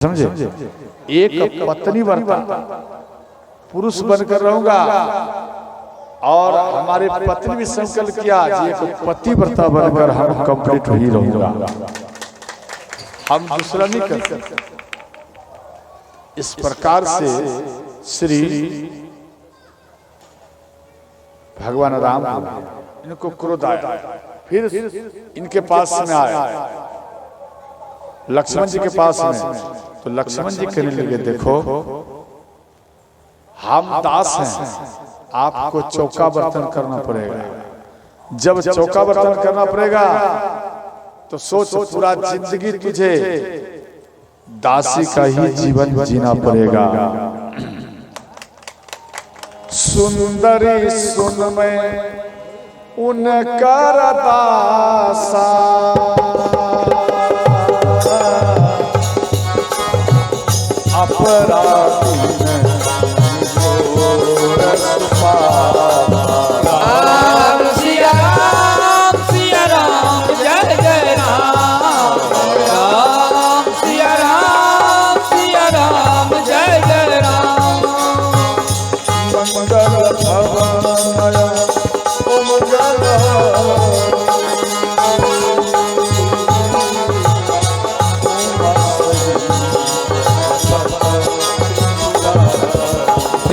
समझे? एक पत्नी बनता पुरुष बनकर रहूंगा और हमारे पत्नी भी संकल्प किया एक पतिव्रता बनकर हम कंप्लीट ही रहूंगा, हम दूसरा नहीं कर सकते। इस प्रकार से श्री भगवान राम इनको क्रोध आया, फिर इनके पास में आया लक्ष्मण जी के पास में, तो लक्ष्मण जी कहने लगे देखो हम दास हैं, आपको चौका बर्तन करना पड़ेगा। जब चौका बर्तन करना पड़ेगा तो सोच पूरा जिंदगी तुझे दासी का ही जीवन जीना पड़ेगा। सुंदरी सुन में उनका दासा अपराधी राम सिया राम जय जय राम, राम सिया राम जय जय राम। मंगल भवन ओ मंगल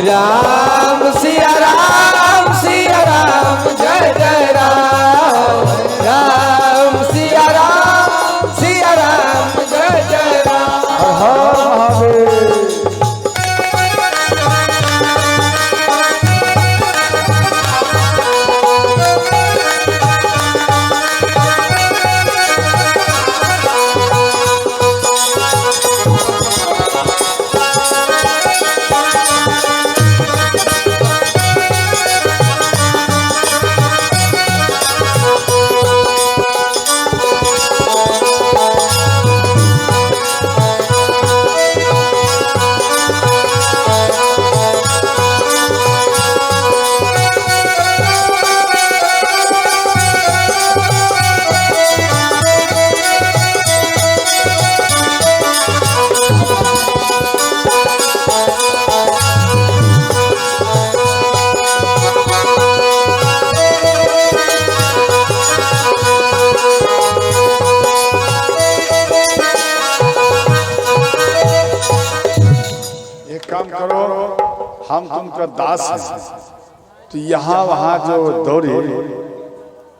राम सिया राम जय जय राम, राम सिया राम जय जय राम। काम करो हम तुमका दास हैं। तो यहाँ वहाँ जो दौड़ी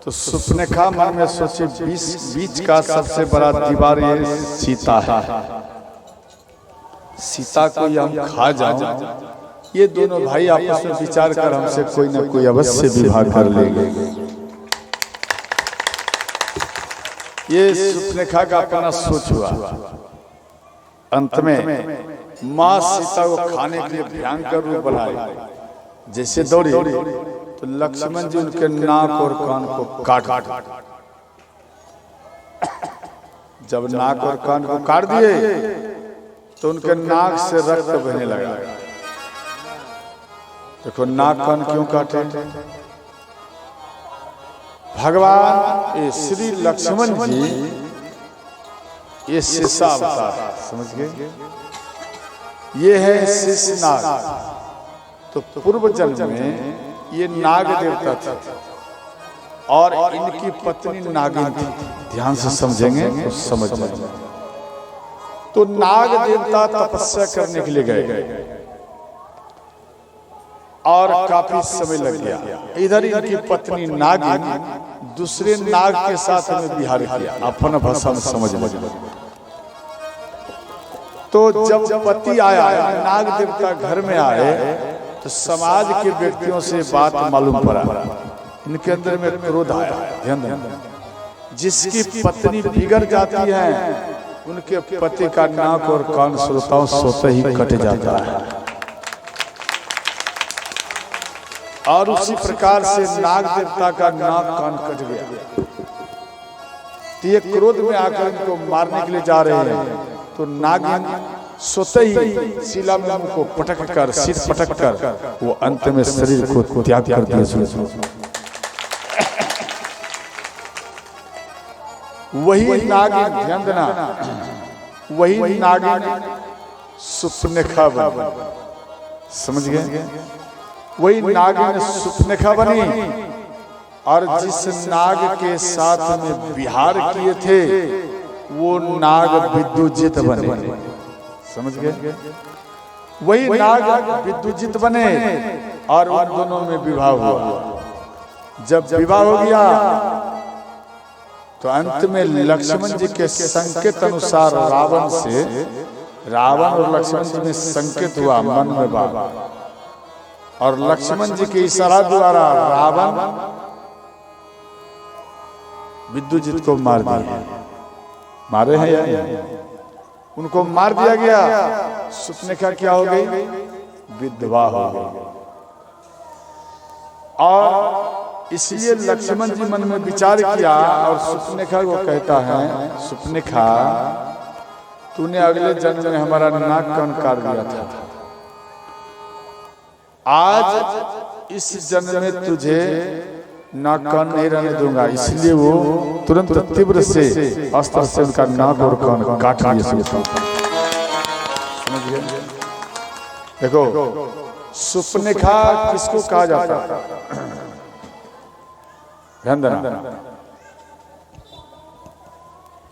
तो सुपनेखा मन में सोचे बीच का सबसे बड़ा दीवार ये सीता है, सीता को ये हम खा जाओ, ये दोनों भाई आपस में विचार कर हमसे कोई ना कोई अवश्य विवाह कर लेंगे। ये सुपनेखा का अपना सोच हुआ। अंत में माँ सीता को खाने के लिए भयंकर रूप बनाए, जैसे दौड़ी तो लक्ष्मण जी उनके नाक और कान को काट जब नाक और कान को काट दिए तो उनके नाक से रक्त बहने लगा। देखो नाक कान क्यों काटे? भगवान श्री लक्ष्मण जी ये शिशा अवतार समझ गए, ये है शेषनाग। तो पूर्व जन्म में ये नाग देवता थे और इनकी पत्नी नागिन थी। ध्यान से समझेंगे तो समझ जाएंगे। तो नाग देवता तपस्या करने के लिए गए और काफी समय लग गया। इधर इनकी पत्नी नागिन दूसरे नाग के साथ हमें विहार किया, अपन भाषा में समझ में। तो जब पति आया नाग देवता घर में आए तो समाज के व्यक्तियों से बात मालूम पड़ा, इनके अंदर में क्रोध आया। ध्यान देना, जिसकी पत्नी बिगड़ जाती है उनके पति का नाक और कान श्रोताओं सोते ही कट जाता है। और उसी प्रकार से नाग देवता का नाक कान कट गया। तो ये क्रोध में आकर इनको मारने के लिए जा रहे हैं। तो नागिन सोते ही शिला में उनको पटक कर सिर पटक कर वो अंत में शरीर को त्याग कर दिया। वही नागिन ध्यान देना वही नागिन सुपनेखा बनी। समझ गए? वही नागिन सुपनेखा बनी और जिस नाग के साथ में विहार किए थे वो नाग विद्युजित बने। समझ गए? वही नाग विद्युजित बने और उन दोनों में विवाह हुआ। जब विवाह हो गया तो अंत में लक्ष्मण जी के संकेत अनुसार रावण और लक्ष्मण जी में संकेत हुआ मन में बात, और लक्ष्मण जी के इशारा द्वारा रावण विद्युजित को मार दिया। मारे हैं या उनको मार दिया गया। सुपनेखा क्या हो गई? विधवा हो गई। और इसलिए लक्ष्मण जी मन में विचार किया और सुपनेखा को कहता है, सुपनेखा तूने अगले जन्म में हमारा नाक कान काट दिया था, आज इस जन्म में तुझे नाक कान नहीं रहने दूंगा। इसलिए वो तुरंत तीव्र से अस्त्र से उनका नाक और कान काट दिया। देखो सुपनेखा किसको कहा जाता है? ध्यान देना,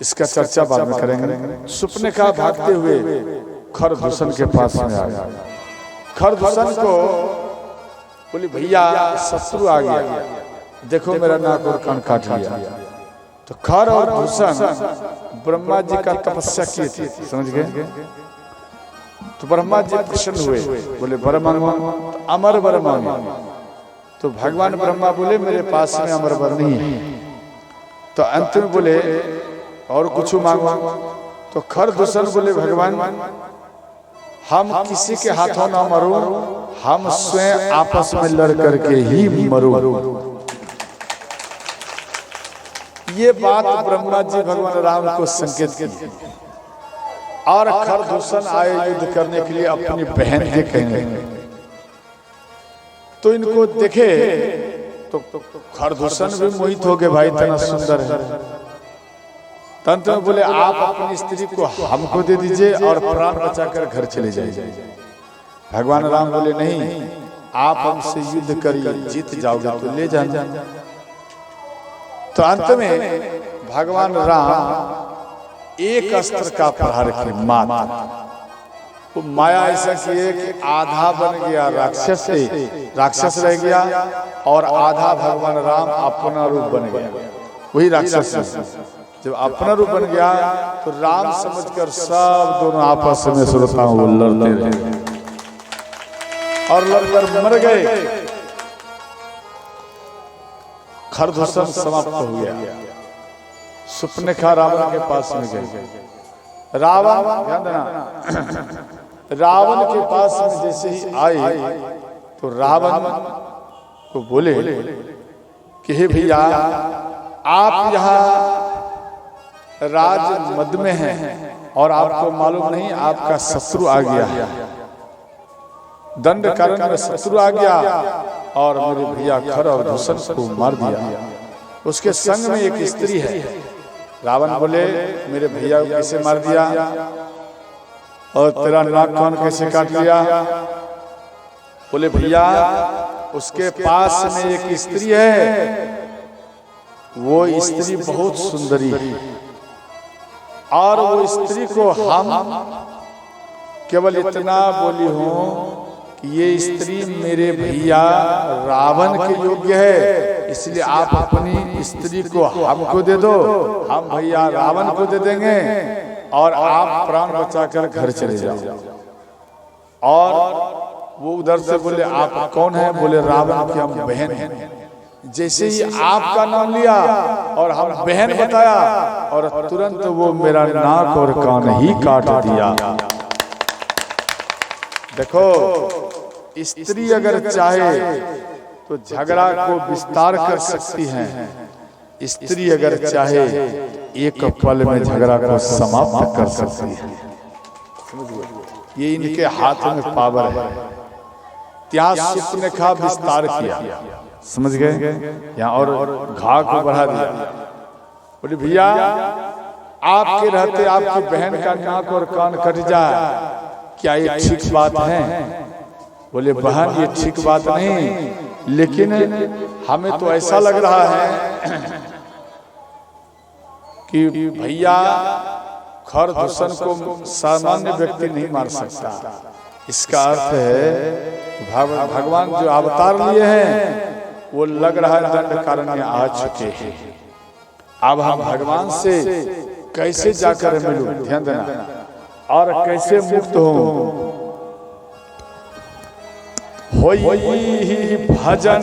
इसका चर्चा बाद में करेंगे। सुपनेखा भागते हुए खरदूषण के पास में आया। खरदूषण को बोली भैया शत्रु आ गया, देखो मेरा नाक और कान काट लिया। तो खर और दूषण ब्रह्मा जी का तपस्या किए थे। समझ गए? तो ब्रह्मा जी प्रसन्न हुए, बोले वर मांगो, तो अमर वर मांगो। तो भगवान ब्रह्मा बोले मेरे पास में अमर वर नहीं है। तो अंत में बोले और कुछ मांगो। तो खरदूषण बोले भगवान हम किसी के हाथों ना मरो, हम स्वयं आपस में लड़ करके ही मरो। ये बात ब्रह्मा जी भगवान राम को संकेत की। और खरदूषण आए युद्ध करने के लिए अपनी बहन के कहने। तो इनको देखे तो खरदूषण भी मोहित हो गए, भाई इतना सुंदर है। तंत्र में बोले आप अपनी स्त्री को हमको दे दीजिए और प्राण बचाकर घर चले जाइए। भगवान राम बोले नहीं, आप हमसे युद्ध करिए, जीत जाओगे तो ले जाना। तो अंत में भगवान राम एक अस्त्र का प्रहार किए माता। वो माया ऐसा किए कि आधा बन गया राक्षस से, राक्षस रह गया, और आधा भगवान राम अपना रूप बन गया। वही राक्षस जब अपना रूप बन गया तो राम समझकर सब दोनों आपस में श्रोता वो लड़ते रहे और लड़कर मर गए। खरदूषण समाप्त हो गया। सुपनेखा रावण के पास में गए। रावण, ध्यान देना, रावण के पास में जैसे ही आए तो रावण को बोले कि हे भैया आप यहाँ राज मद में हैं और आपको मालूम नहीं आपका शत्रु आ गया है। दंड कारण में शत्रु आ गया और मेरे भैया खरदूषण को मार दिया। उसके संग में एक स्त्री है। रावण बोले मेरे भैया को कैसे मार दिया और तेरा नाक कान कैसे काट लिया? बोले भैया उसके पास में एक स्त्री है, वो स्त्री बहुत सुंदरी है और वो स्त्री को हम केवल इतना बोली हूं कि ये स्त्री मेरे भैया रावण के योग्य है, इसलिए आप अपनी स्त्री को हमको दे दो, हम भैया रावण को दे देंगे और आप प्राण बचाकर घर चले जाओ। और वो उधर से बोले आप कौन है? बोले रावण की हम बहन हैं। जैसे ही आपका नाम लिया और हम बहन बताया और तुरंत वो मेरा नाक और कान ही काट दिया। देखो स्त्री अगर चाहे तो झगड़ा को विस्तार कर सकती है, स्त्री अगर चाहे एक पल में झगड़ा को समाप्त कर सकती है। ये इनके हाथ में पावर है। त्याग सुपनेखा विस्तार किया, समझ गए? यहाँ और घाव को बढ़ा दिया। बोले भैया आपके रहते आपकी बहन का नाक और कान कट जाए, क्या ये ठीक बात है? बोले बहन ये ठीक बात नहीं, लेकिन हमें तो ऐसा लग रहा है कि भैया खरदूषण को सामान्य व्यक्ति नहीं मार सकता। इसका अर्थ है भगवान जो अवतार लिए हैं वो लग रहा है दंड कारण में आ चुके हैं। अब हम भगवान से कैसे जाकर मिलूं, ध्यान देना, और कैसे मुक्त हों। होई भजन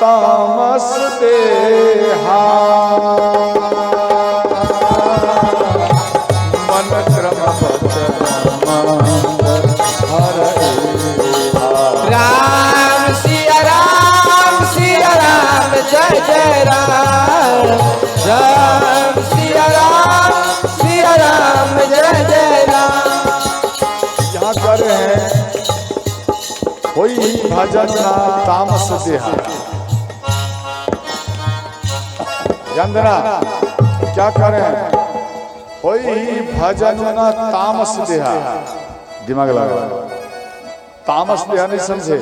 तामस देहा, मन क्रम राम सिया राम जय जय राम, राम सिया राम जय जय राम। यहाँ कर रहे हैं कोई भजन ना तामस देहा। ध्यान देना, क्या कर रहे हैं? कोई भजन ना तामस देहा। दिमाग लगा, तामस देहा नहीं समझे?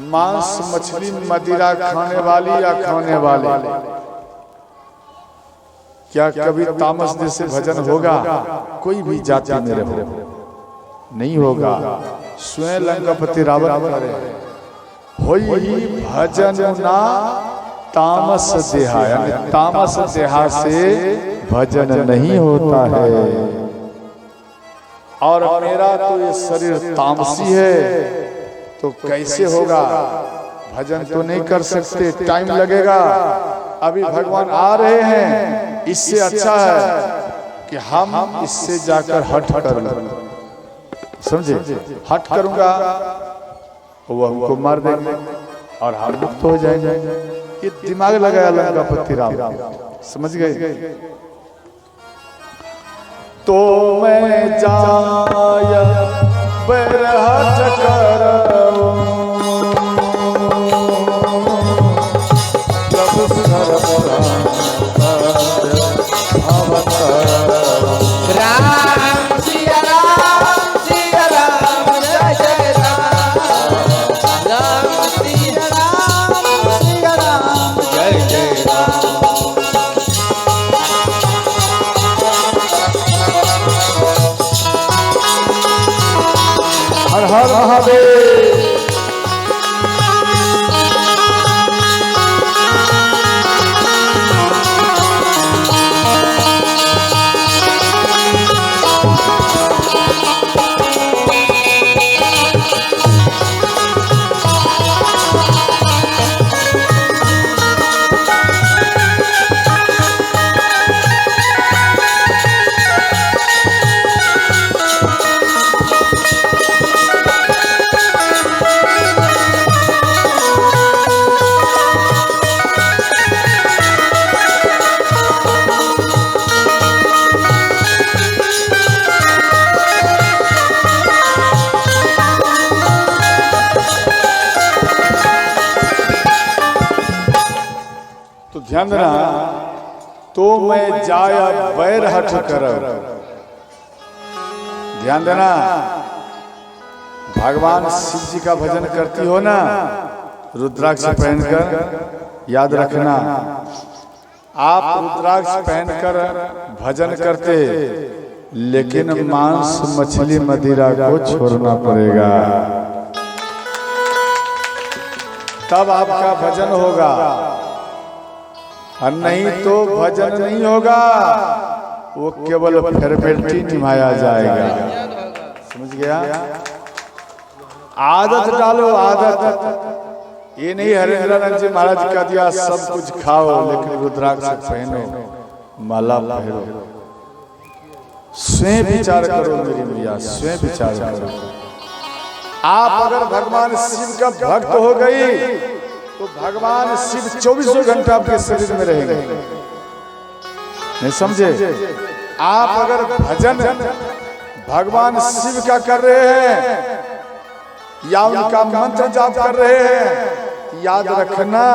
मांस मछली मदिरा खाने वाली या खाने वाले, क्या कभी तामस दे से भजन होगा? कोई भी जाति में रहो नहीं होगा। स्वयं लंकापति रावण करे होई भजन ना तामस देहा, यानी तामस देहा से भजन नहीं होता है। और मेरा तो ये शरीर तामसी है, तो कैसे होगा? भजन तो नहीं कर सकते, टाइम लगेगा। अभी भगवान आ रहे हैं, इससे अच्छा है कि हम इससे जाकर हट कर लें। समझे? हट करूंगा वो हमको मार देंगे और हम मुक्त हो जाएंगे। ये दिमाग लगाया लंकापति रावण, समझ गए? तो मैं जाया बरहट करूं, प्रभु राम सिया राम जय जय राम, राम सिया राम जय जय राम। हर हर महादेव। ध्यान देना, तो मैं जाया बैर हट कर। ध्यान देना, भगवान शिव जी का भजन करती हो ना, रुद्राक्ष पहनकर, याद रखना आप रुद्राक्ष पहनकर भजन करते, लेकिन मांस मछली मदिरा को छोड़ना पड़ेगा, तब आपका भजन होगा। और नहीं तो भजन नहीं होगा, वो केवल फॉर्मेलिटी निभाया जाएगा। समझ गया? आदत डालो, आदत। ये नहीं हरेंद्रानंद जी महाराज का दिया सब कुछ खाओ, लेकिन रुद्राक्ष पहनो, माला पहनो। स्वयं विचार करो मेरी मैया, स्वयं विचार करो। आप अगर भगवान शिव का भक्त हो गई तो भगवान शिव 24 घंटा आपके शरीर में रहेंगे। नहीं समझे? आप अगर भजन भगवान शिव का कर रहे हैं या उनका मंत्र जाप कर रहे हैं, याद रखना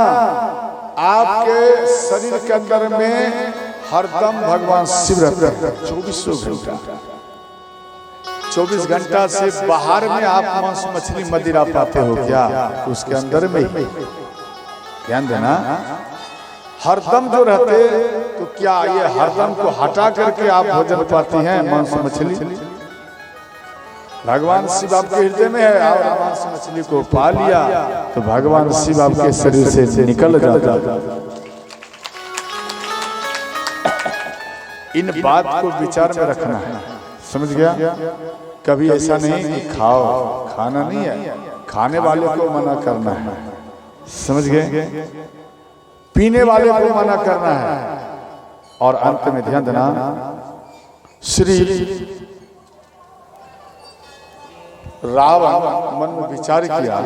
आपके शरीर के अंदर में हरदम भगवान शिव रहते हैं 24 घंटा। 24 घंटा से बाहर में आप मांस मछली मदिरा पाते हो क्या? उसके अंदर में ध्यान देना, हरदम जो रहते तो क्या ये हरदम को हटा करके आप भोजन पाती हैं मांस मछली? भगवान शिव आपके हृदय में है और मांस मछली को पा लिया तो भगवान शिव आपके शरीर से निकल जाता। इन बात को विचार में रखना है, समझ गया? कभी ऐसा नहीं कि खाओ, खाना नहीं है, खाने वाले को मना करना है, समझ गए? पीने वाले को मना करना है। और अंत में ध्यान देना, श्री रावण मन में विचार किया,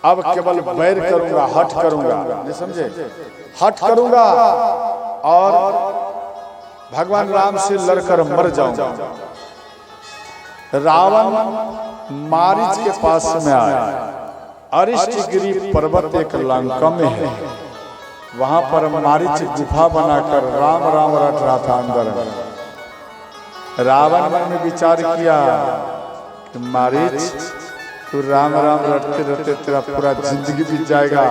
अब केवल बैर करूंगा, हठ करूंगा, नहीं समझे? हठ करूंगा और भगवान राम से लड़कर मर जाऊंगा। रावण मारीच के पास में आया। अरिष्टगिरी पर्वत एक लंका में है, वहां पर मारीच गुफा बनाकर राम राम रट रहा था अंदर। रावण मन में विचार किया कि मारीच तू राम राम रटते रटते तेरा पूरा जिंदगी बीत जाएगा,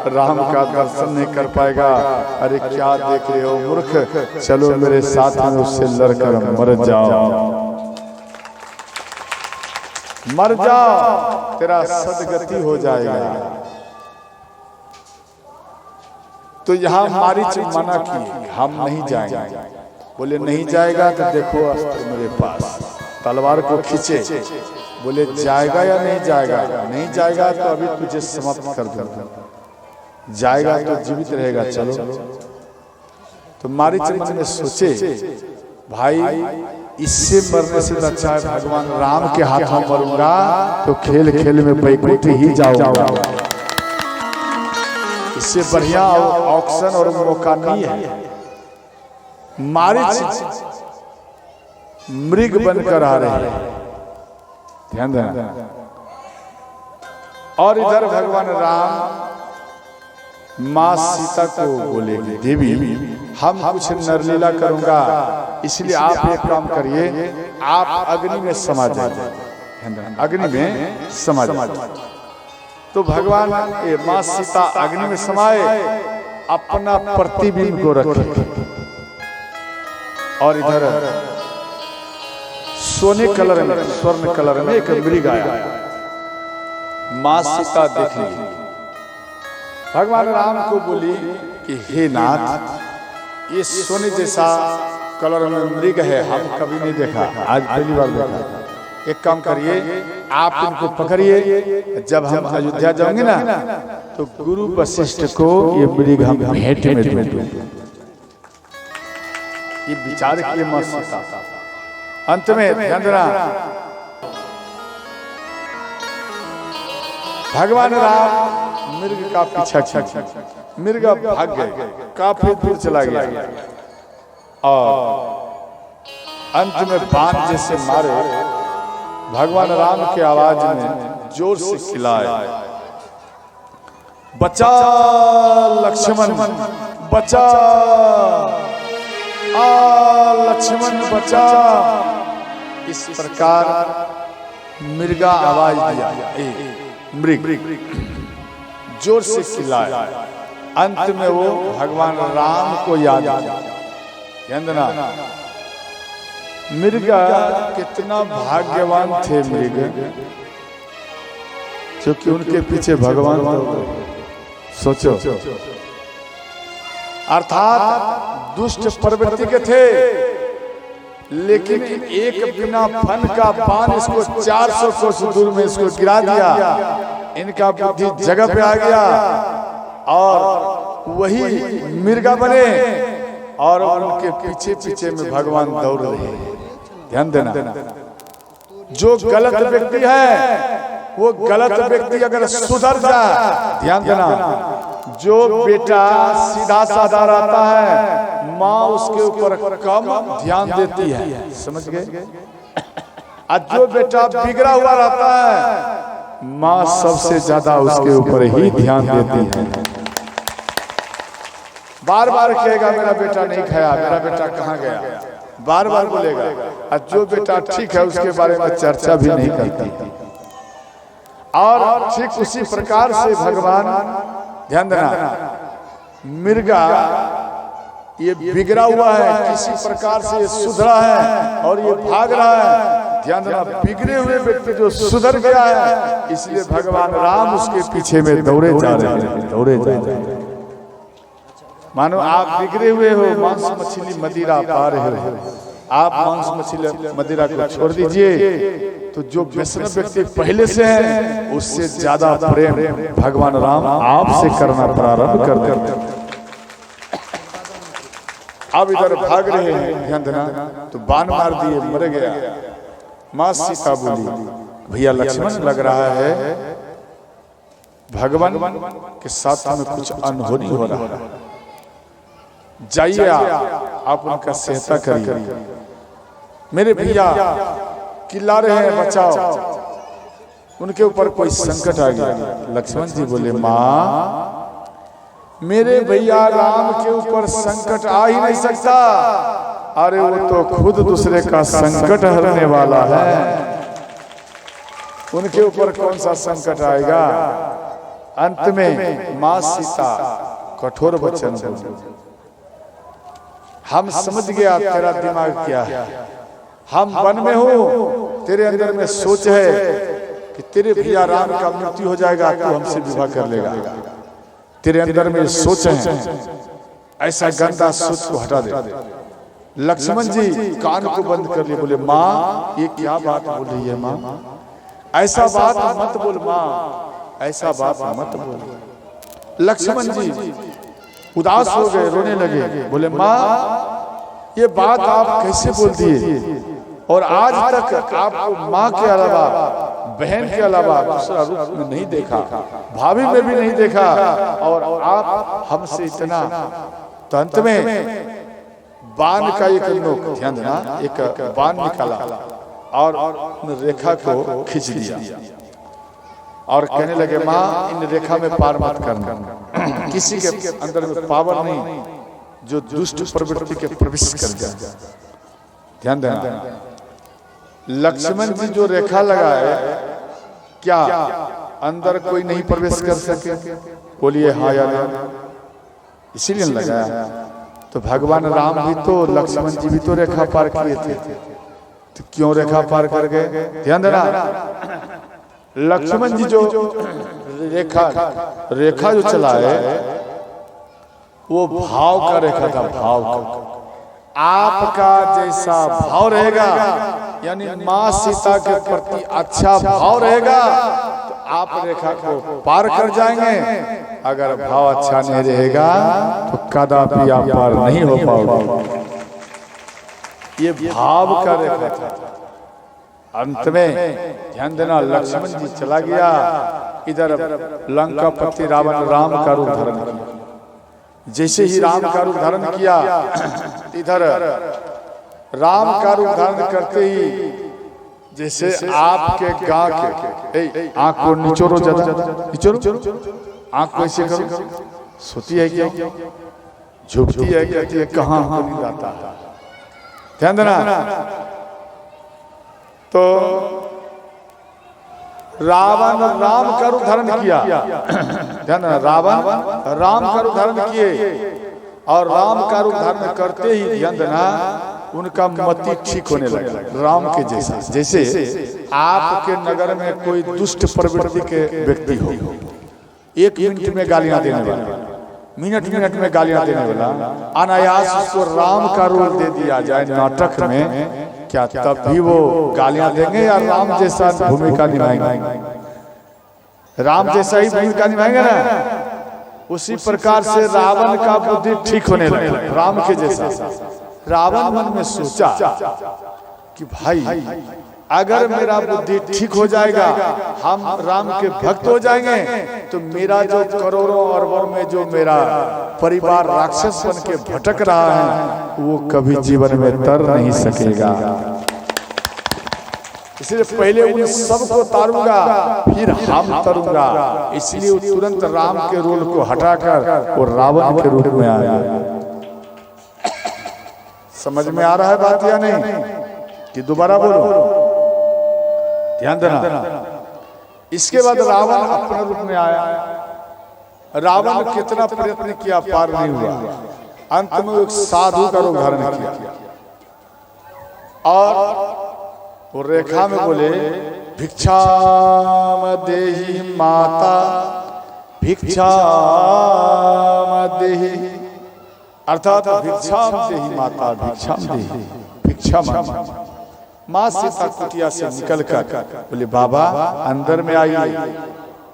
राम का दर्शन नहीं कर पाएगा। अरे क्या देख रहे हो मूर्ख, चलो मेरे साथ में उससे लड़कर मर जाओ, मर जाओ, तेरा सदगति हो जाएगा। तो यहाँ मारीच मना की, हम नहीं जाएंगे। बोले नहीं जाएगा तो देखो अस्त्र मेरे पास, तलवार को खींचे। बोले जाएगा या नहीं जाएगा? नहीं जाएगा तो अभी तुझे समाप्त कर दूंगा, जाएगा तो जीवित रहेगा, चलो। तो मारीच मन में सोचे, भाई इससे मरने से अच्छा है भगवान राम के हाथों मरूंगा तो खेल खेल में बैकुंठ ही जाऊंगा, इससे बढ़िया ऑप्शन और मौका नहीं है। मारीच मृग बनकर आ रहे हैं, ध्यान देना। और इधर भगवान राम माँ सीता को बोलेंगे, देवी हम कुछ नरलीला करूंगा, इसलिए आप एक काम करिए, आप अग्नि में समा जाइए, अग्नि में समा जाइए। तो भगवान माँ सीता अग्नि में समाये, अपना प्रतिबिंब को रखे और इधर सोने कलर में, स्वर्ण कलर में एक मृग आया। माँ सीता देख ली, भगवान राम को बोली कि हे नाथ, ये सोने जैसा कलर में मृग है, हम कभी नहीं देखा, आज पहली बार देखा। एक काम करिए, आप इनको पकड़िए, जब हम अयोध्या जाएंगे ना तो गुरु वशिष्ठ को ये मृग हम भेंट में देंगे। ये विचार किए माँ सीता। अंत में ध्यान देना, भगवान राम मृग का पीछा किया, मृग भाग गए, काफी दूर चला गया और अंत में बाण जैसे मारे, भगवान राम के आवाज में जोर से चिल्लाए, बचा लक्ष्मण बचा, लक्ष्मण बचा। इस प्रकार मृगा आवाज दिया, मृग जोर से चिल्लाया। अंत में वो भगवान राम को याद आया। ध्यान देना, मृगा कितना भाग्यवान थे मृग, क्योंकि उनके पीछे भगवान। सोचो, अर्थात दुष्ट प्रवृत्ति के थे, लेकिन एक बिना फन का बाण इसको 400 कोस दूर में इसको गिरा दिया। इनका बुद्धि जगह पे आ गया और वही मृगा बने और उनके पीछे पीछे में भगवान दौड़ रहे। ध्यान देना, जो गलत व्यक्ति है वो गलत व्यक्ति अगर सुधर जाए, ध्यान देना, जो बेटा सीधा साधा रहता है माँ उसके ऊपर कम ध्यान देती है, समझ गए? और जो बेटा बिगड़ा हुआ रहता है माँ सबसे ज्यादा उसके ऊपर ही ध्यान देती है। बार बार कहेगा मेरा बेटा नहीं खाया, मेरा बेटा कहाँ गया, बार बार बोलेगा। और जो बेटा ठीक है उसके बारे में चर्चा भी नहीं करती। और ठीक उसी प्रकार से भगवान, ध्यान देना, मिर्गा ये बिगड़ा हुआ है, किसी प्रकार से ये सुधरा है और ये भाग रहा है। ध्यान देना, बिगड़े हुए व्यक्ति जो सुधर गया है, इसलिए भगवान राम उसके पीछे में दौड़े जा रहे हैं, दौड़े जा रहे हैं। मानो आप बिगड़े हुए हो, मांस मछली मदिरा पा रहे हो, आप मांस मछली मदिरा को छोड़ दीजिए, तो जो वैष्णव व्यक्ति पहले से है उससे ज्यादा प्रेम भगवान राम आपसे करना प्रारंभ कर देते हैं। अब इधर भाग रहे हैं, ध्यान देना, तो बाण मार दिए, मर गया। मां सीता बोली भैया लक्ष्मण लग रहा है भगवान के साथ में कुछ अनहोनी हो रहा है, जाइए आप उनका सहायता करिए, मेरे भैया चिल्ला रहे हैं बचाओ, उनके ऊपर कोई संकट आ गया। लक्ष्मण जी बोले माँ मेरे भैया राम के ऊपर संकट आ ही नहीं सकता, अरे वो तो खुद दूसरे का संकट हरने वाला है, उनके ऊपर कौन सा संकट आएगा। अंत में मां सीता कठोर वचन बोली, हम समझ गया तेरा दिमाग क्या है, हम वन में हो, तेरे अंदर में सोच है कि तेरे भैया राम का मृत्यु हो जाएगा, तू हमसे विवाह कर लेगा, तेरे अंदर में सोच है, ऐसा गंदा सोच को हटा दे। लक्ष्मण जी कान को बंद कर लिए, बोले माँ ये क्या बात बोल रही है माँ, ऐसा बात मत बोल माँ, ऐसा बात मत बोल। लक्ष्मण जी उदास हो गए, रोने लगे, बोले माँ ये बात आप कैसे बोल दिए, और आज तक आपको माँ के अलावा, बहन के अलावा दूसरा रूप में नहीं देखा, भाभी में भी नहीं देखा, और आप हमसे इतना। तो अंत में बाण का एक नोक, ध्यान देना, एक बाण निकाला और रेखा को खींच दिया और कहने लगे माँ इन रेखा में पार मत करना, किसी के अंदर में पावर नहीं जो दुष्ट प्रवृत्ति के प्रवेश कर जाए। ध्यान देना, लक्ष्मण जी जो रेखा लगाए क्या अंदर कोई नहीं प्रवेश कर सके, बोलिए हाँ या नहीं, इसीलिए लगाया। तो भगवान राम भी तो, लक्ष्मण जी भी तो रेखा पार किए थे, तो क्यों रेखा पार कर गए। ध्यान देना, लक्ष्मण जी जो रेखा जो चलाए वो भाव का रेखा था, भाव का। आपका जैसा भाव रहेगा, यानी माँ सीता के प्रति अच्छा भाव रहेगा, तो आप रेखा को पार कर जाएंगे। अगर भाव अच्छा नहीं रहेगा तो कदापि आप पार नहीं हो पाओगे। ये भाव का रेखा था। अंत में ध्यान देना, लक्ष्मण जी चला गया, इधर लंकापति रावण राम का रूप धारण किया। जैसे ही राम का रूप धारण किया, इधर राम का रूप धारण करते ही जैसे आपके गांव के आंख को निचोड़ो, ज्यादा निचोड़ो, आंख को ऐसे करो, सोती है क्या, झुकती है, कहती है कहाँ नींद आता है। ध्यान देना, तो रावण राम का रूप धारण किया, ध्यान देना, रावण राम का रूप धारण किए, और राम का रूप धारण करते ही ध्यान देना उनका मति ठीक होने लगा, राम के जैसा। जैसे आपके नगर में कोई दुष्ट प्रवृत्ति के व्यक्ति हो, एक मिनट में गालियां देने वाला, मिनट में गालियां देने वाला, अनायास उसको राम का रूप दे दिया जाए नाटक में, क्या तब भी वो गालियां देंगे या राम जैसा भूमिका निभाएंगे? राम जैसा ही भूमिका निभाएंगे ना। उसी प्रकार से रावण का बुद्धि ठीक होने लगा, राम के जैसा। रावण मन में सोचा कि भाई अगर मेरा बुद्धि ठीक हो जाएगा, हम राम के भक्त हो जाएंगे, तो मेरा जो करोड़ों अरबों में जो मेरा परिवार राक्षस बन के भटक रहा है, वो कभी जीवन में तर नहीं सकेगा। इसलिए पहले उन सबको तारूंगा फिर हम तरूंगा। इसलिए वो तुरंत राम के रोल को हटाकर वो रावण के रूप में आ गया। समझ में आ रहा है बात या नहीं कि दोबारा बोलो? ध्यान देना। इसके बाद रावण अपने रूप में आया। रावण कितना प्रयत्न किया, पार नहीं हुआ। अंत में एक साधु का रूप धारण किया और वो रेखा में बोले भिक्षाम देहि माता भिक्षाम देहि, अर्थात भिक्षाम देहि माता भिक्षाम देहि, भिक्षा मांग। माँ सीता कुटिया से निकलकर बोले बाबा अंदर में आइए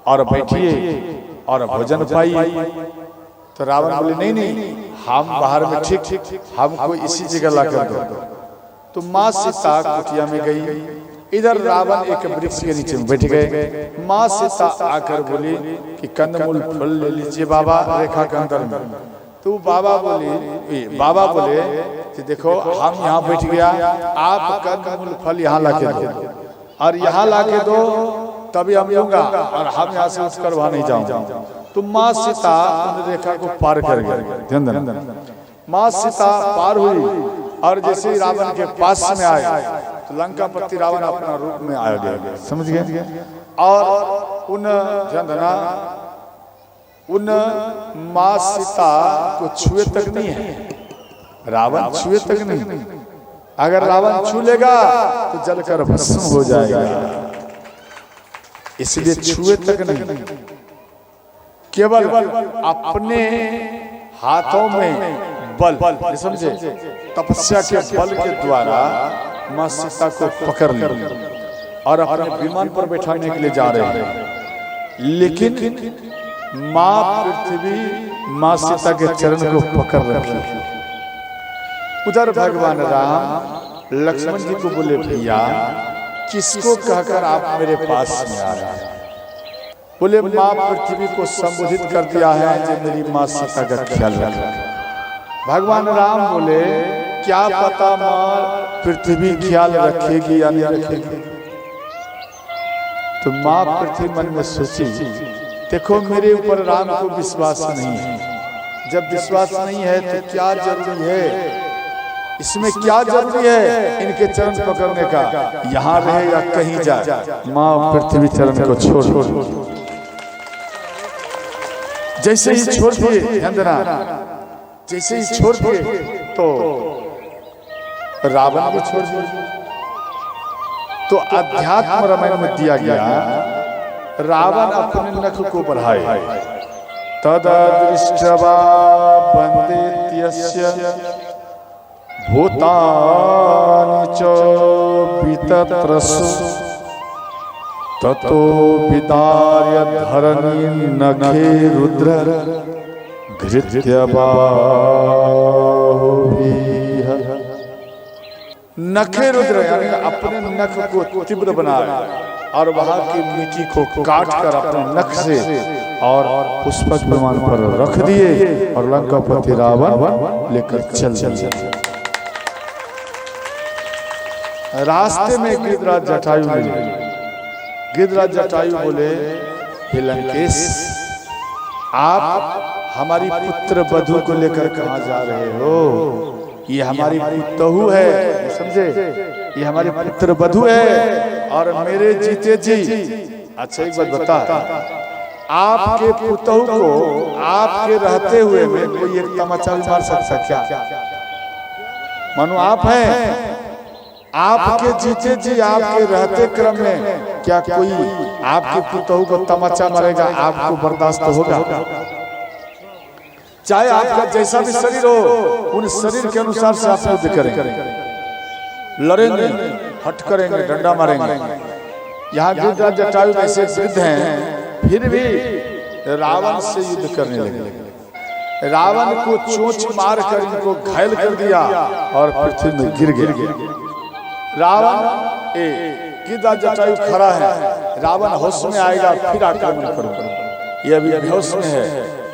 और बैठिए और भोजन पाइए। तो रावण बोले नहीं नहीं, हम बाहर में ठीक, हमको इसी जगह लाकर दो। तो माँ सीता कुटिया में गई। इधर रावण एक वृक्ष के नीचे में बैठ गए। माँ सीता आकर बोली कि कंदमूल फल ले लीजिए बाबा रेखा के अंदर में। तो बाबा बोले कि देखो हम यहाँ बैठ गया, आप कंदमूल फल यहाँ लाके दो और यहाँ लाके दो तभी हम लूंगा और हम यहाँ से उठकर वहां नहीं जाऊंगा। तो माँ सीता रेखा को पार कर गए। ध्यान देना। माँ सीता पार हुई और जैसे ही रावण के पास में आए तो लंकापति रावण अपना रूप में आ गया। समझ गए? और उन माँ सीता को छुए तक नहीं है, रावण छुए तक नहीं। अगर रावण छू लेगा तो जलकर भस्म हो जाएगा, इसलिए छुए तक नहीं। केवल अपने हाथों में बल, समझे, तपस्या के बल के द्वारा माँ सीता को पकड़ लिया और अपने विमान पर बैठाने के लिए जा रहे हैं। लेकिन माँ पृथ्वी माँ सीता के चरण को पकड़ रखी। उधर भगवान राम लक्ष्मण जी को बोले भैया किसको कहकर आप मेरे पास में आ रहे हैं? बोले माँ पृथ्वी को संबोधित कर दिया है जो मेरी माँ सीता का ख्याल रखे। भगवान राम बोले क्या पता माँ पृथ्वी ख्याल रखेगी या नहीं रखेगी। तो माँ पृथ्वी मन में सोची देखो मेरे ऊपर राम को विश्वास नहीं है। जब विश्वास नहीं है तो क्या जरूरी है, इसमें क्या जरूरी है इनके चरण पकड़ने का, यहाँ रहे या कहीं जाए। माँ पृथ्वी चरण को छोड़ जैसे ही छोड़ दिए, ध्यान देना, जैसे ही छोड़ दिए तो रावण को छोड़ दिया। तो अध्यात्म रामायण में दिया गया रावण अपने नख को बढ़ाए। तदा दृष्ट्वा वन्देत्यस्य भूतानि च वितत्रसु ततो विदार्य धरणी नखे रुद्र घृत्य बाहुभिः। नखे रुद्र यानी अपने नख को तीव्र बनाया और वहां की मिट्टी को काट कर अपने नख से और पुष्पक विमान पर रख दिए और लंकापति रावण लेकर चल दिए। रास्ते में गिरिराज जटायु मिले। गिरिराज जटायु बोले हे लंकेश आप हमारी पुत्र वधू को लेकर कहाँ जा रहे हो? ये हमारी पुतहु है, समझे, ये हमारी पुत्र वधू है और मेरे जीते जी। अच्छा एक बात बता, आपके पुतहु को आपके रहते हुए में कोई एक तमाचा भी मार सकता क्या? मानो आप हैं, आपके जीते जी आपके रहते क्रम में क्या कोई आपके पुतहु को तमाचा मारेगा? आपको बर्दाश्त होगा? चाहे आपका जैसा भी शरीर हो, उन शरीर के अनुसार से आप युद्ध करेंगे, लड़ेंगे, हट करेंगे, डंडा मारेंगे। यहाँ गिरिराज जटायु ऐसे वृद्ध हैं, फिर भी रावण से युद्ध करने लगे। रावण को चोंच मार कर इनको घायल कर दिया और पृथ्वी में गिर गए। रावण गिरिराज जटायु खड़ा है, रावण होश में आएगा फिर आक्रमण करूंगा। ये अभी बेहोश में है।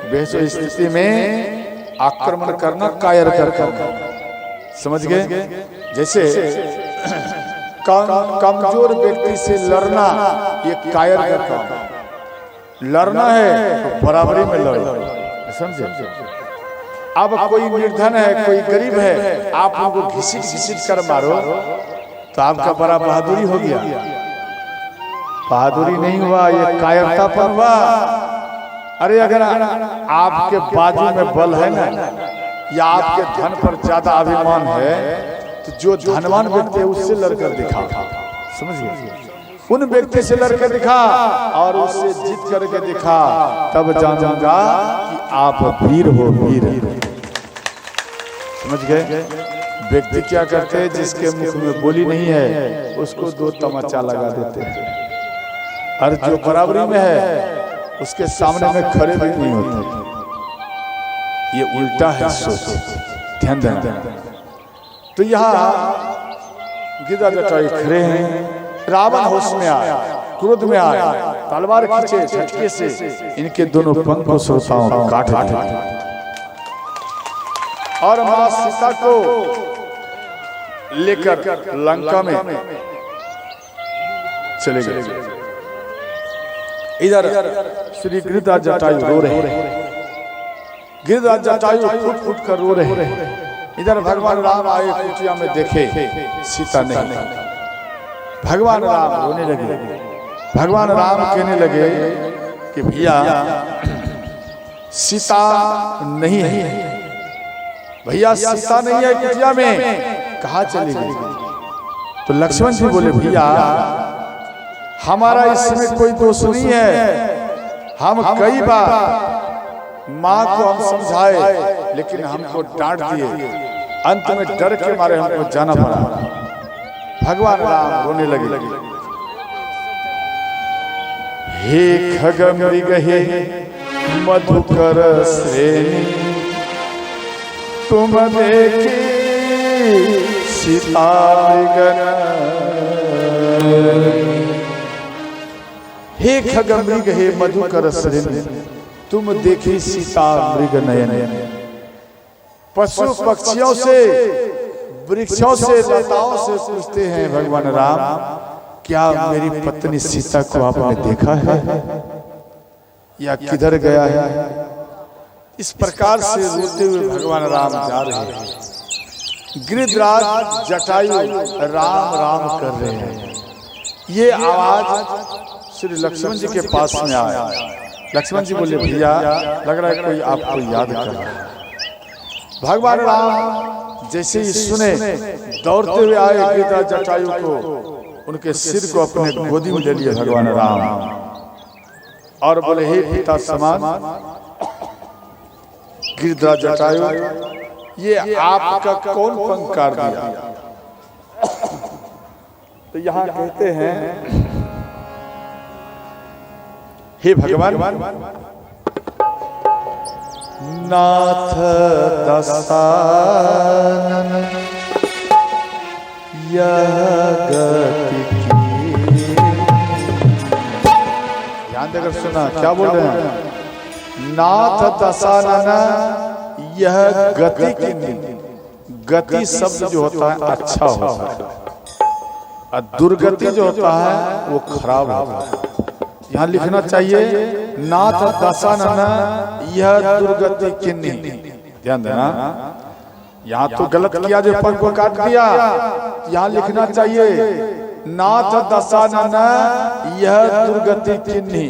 बेहोश स्थिति में आक्रमण करना कायर करना, समझ गए? जैसे कमजोर व्यक्ति से लड़ना ये कायर का काम है। लड़ना है तो बराबरी में लड़ो, समझे। अब कोई निर्धन है, कोई गरीब है, आप उनको घिसिट घिसिट कर मारो तो आपका बड़ा बहादुरी हो गया। बहादुरी नहीं हुआ, ये कायरतापन हुआ। अरे अगर आपके बाजू में बल है ना, या आपके धन पर ज्यादा अभिमान है, तो जो धनवान व्यक्ति है उससे लड़कर दिखा, समझिए। उन व्यक्ति से लड़कर दिखा और उससे जीत करके दिखा, तब जानूंगा कि आप वीर हो, वीर। समझ गए। व्यक्ति क्या करते हैं, जिसके मुख में बोली नहीं है उसको दो तमाचा लगा देते हैं, और जो बराबरी में है उसके सामने में खड़े भी नहीं होते। ये उल्टा है सोच, ध्यान देना। तो यहाँ गिरधा जटायु खड़े हैं, रावण होश में आया, क्रोध में आया, तलवार खींचे, झटके से इनके दोनों पंख को श्रोताओं को काट दिया और मां सीता को लेकर लंका में चले गए। इधर श्री गिरधा जटायु रो रहे, गिरधा जटायु फूट फूट कर रो रहे। इधर भगवान राम आए, कुटिया में देखे सीता नहीं। भगवान राम रोने लगे। भगवान राम कहने लगे कि भैया सीता नहीं है, भैया सीता नहीं है कुटिया में, कहाँ चली गई? तो लक्ष्मण जी बोले भैया हमारा इसमें कोई दोष नहीं है, हम कई बार माँ को हम समझाए लेकिन हमको डांट दिए, अंत में डर के मारे हमको जाना पड़ा। भगवान राम रोने लगे। हे खगमृग हे मधुकर श्रेणी, तुम देखी सीता मृगन। हे खगमृग हे मधुकर श्रेणी, तुम देखी सीता मृग नयन। पशु पक्षियों से, वृक्षों से, लताओं से पूछते हैं भगवान राम, क्या मेरी पत्नी सीता को आपने देखा है या किधर गया है? इस प्रकार से रोते हुए भगवान राम जा रहे हैं। गिरिधराज जटायु राम राम कर रहे हैं। ये आवाज श्री लक्ष्मण जी के पास में आया। लक्ष्मण जी बोले भैया लग रहा है कोई आपको याद कर रहा है। भगवान राम जैसे ही सुने दौड़ते हुए आए गिरधराज जटायु को, उनके सिर को अपने गोदी में ले लिए भगवान राम और बोले हे पिता समान गिरधराज जटायु, ये आपका कौन पंख काट दिया? तो यहाँ कहते हैं हे भगवान नाथ दशानन यह गति की। ध्यान देकर सुना क्या बोल रहे हैं। नाथ दशानन यह गति की। गति शब्द जो होता है अच्छा होता है और दुर्गति जो होता है वो खराब होता है। यहाँ लिखना चाहिए नाथ दशानन यह दुर्गति किन्नी। ध्यान देना, यहाँ तो गलत किया जो पंख को काट दिया। यहाँ लिखना चाहिए नाथ दशानन यह दुर्गति किन्नी।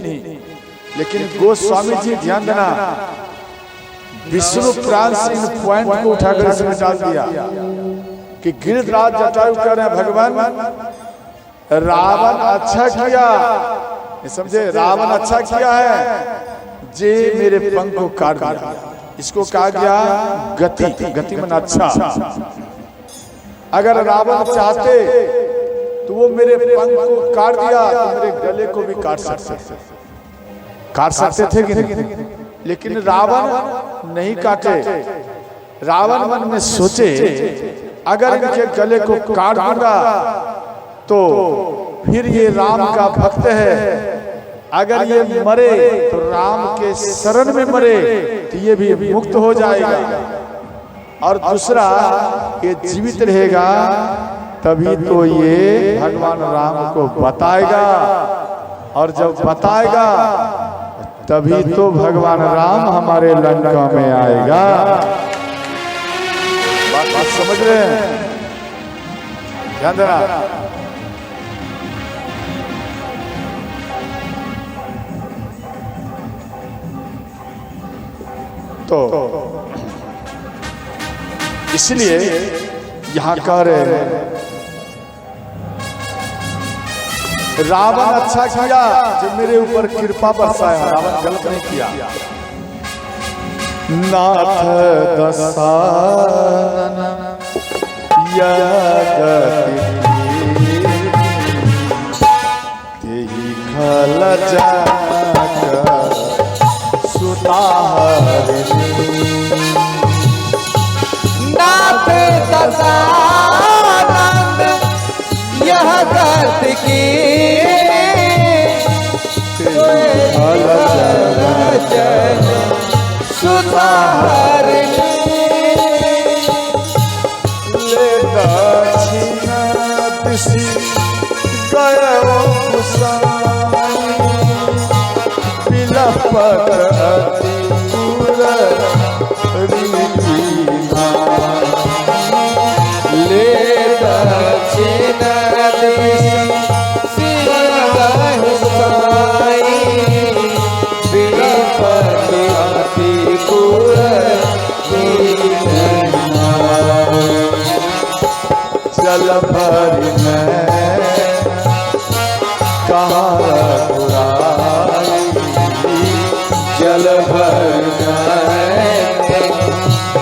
लेकिन गोस्वामी जी ध्यान देना, विष्णु पुराण से इन पॉइंट को उठाकर इसमें डाल दिया कि गिरिधराज जटायु कह रहे हैं भगवान रावण अच्छा किया, समझे, रावण अच्छा किया है जे मेरे पंख को काट दिया। इसको कहा गया गति। गति में अच्छा। अगर रावण चाहते तो वो मेरे पंख को काट दिया तो मेरे गले को भी काट सकते थे कि नहीं? लेकिन रावण नहीं काटे। रावण मन में सोचे अगर इनके गले को काट दूंगा तो फिर ये राम का भक्त है, अगर ये मरे तो राम के शरण में मरे तो ये भी मुक्त हो जाएगा, और दूसरा ये जीवित रहेगा तभी तो ये भगवान राम को बताएगा, और जब बताएगा तभी तो भगवान राम हमारे लंका में आएगा। बात समझ रहे हैं? ध्यान देना। तो इसलिए यहां कह रहे हैं रावण अच्छा किया जो मेरे ऊपर कृपा बरसाया। रावण गलत नहीं किया। नाथ दशानन तेहि खल जाकर सुताहरिणी। नाथ दशानन यह कार्तिकी सुताहरिणी। ले दक्षिण दिशि गयो कुसाई, बिलपत अति दूर रीति ले दक्षिण दिशि गयो कुसाई, बिलपत अति दूर जल भरि में कहाँ रघुराई, जल भर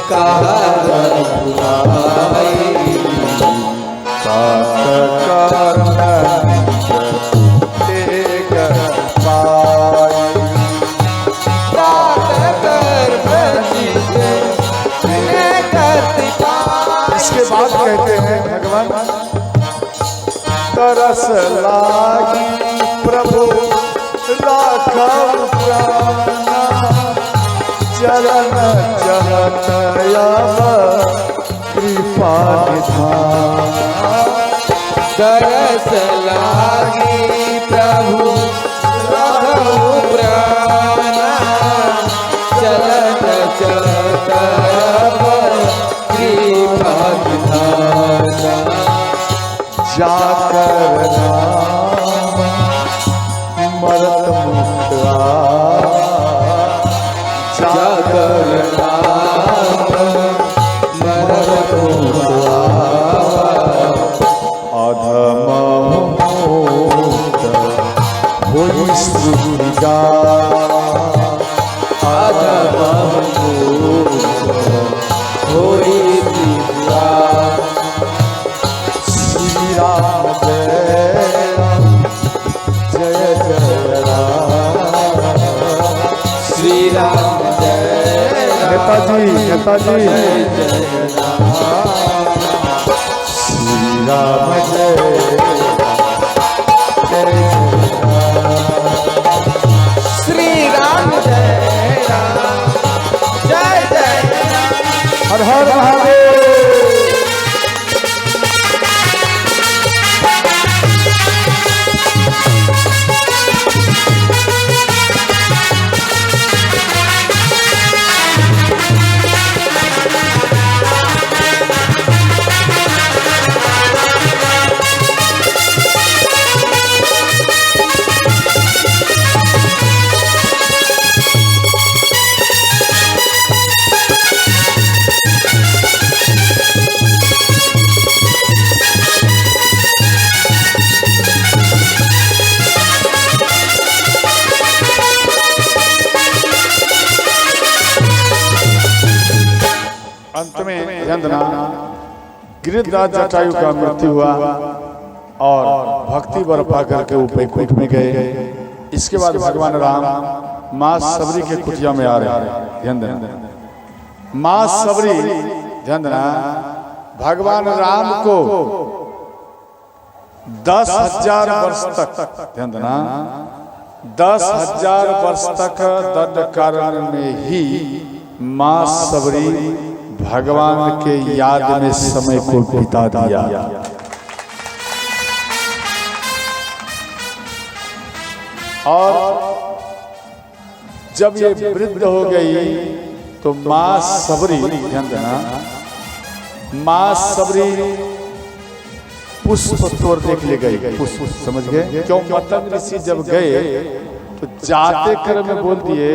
कहा रघुराई। इसके बाद कहते हैं भगवान तरस लागी प्रभु राखव प्राणा, चरण चहत कृपा निधान। तरस लागी प्रभु राघव प्राणा, चलन चलत कृपा निधाना। जाकर राम मरत मुक्ता, जाकर राम मरत मुक्ता। अधम होई स्तुतिगा, अधम होई स्तुतिगा। श्री राम जय जय राम, श्री राम जय नेताजी नेताजी श्री राम जय श्री राम जय राम जय जय हर हर महादेव। अंत में यंदना गिरिधराज जटायु का मृत्यु हुआ और भक्ति बरपा करके वो बैकुंठ में गए। इसके बाद भगवान राम माँ सबरी के कुटिया में आ रहे हैं। ध्यान देना, माँ सबरी ध्यान देना, भगवान राम को 10,000 वर्ष तक ध्यान देना 10,000 वर्ष तक दंड कारण में ही माँ सबरी भगवान के याद में समय को बिता दिया। और जब ये वृद्ध हो गई तो मां सबरी, ध्यान देना, मां सबरी पुष्प तोड़ने के लिए गई। पुष्प समझ गए क्यों? मतंग ऋषि जब गए तो जाते क्रम में बोल दिए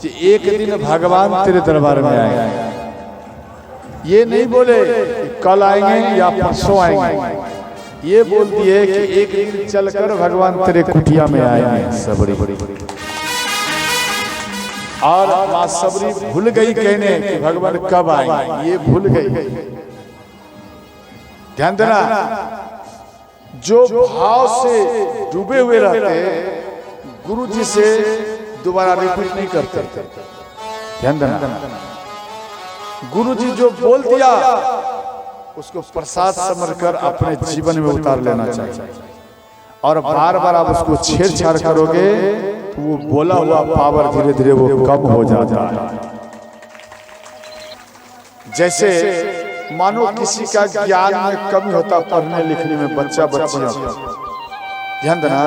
कि एक दिन भगवान तेरे दरबार में आएंगे। ये नहीं बोले कि कल आएंगे या परसों आएंगे, ये बोल दिए कि एक दिन चलकर भगवान तेरे कुटिया में आएंगे सबरी। और मां सबरी भूल गई कहने कि भगवान कब आएंगे, ये भूल गई। ध्यान देना, जो भाव से डूबे हुए रहते गुरु जी से दोबारा रिपीट नहीं करते। ध्यान देना, गुरु जी जो बोल दिया उसको प्रसाद समझकर अपने जीवन में उतार लेना चाहिए। और बार बार आप उसको छेड़छाड़ करोगे तो वो बोला हुआ पावर धीरे धीरे वो कम हो जाता है। जैसे मानो किसी का ज्ञान में कमी होता, पढ़ने लिखने में बच्चा बच्ची होता, ध्यान देना,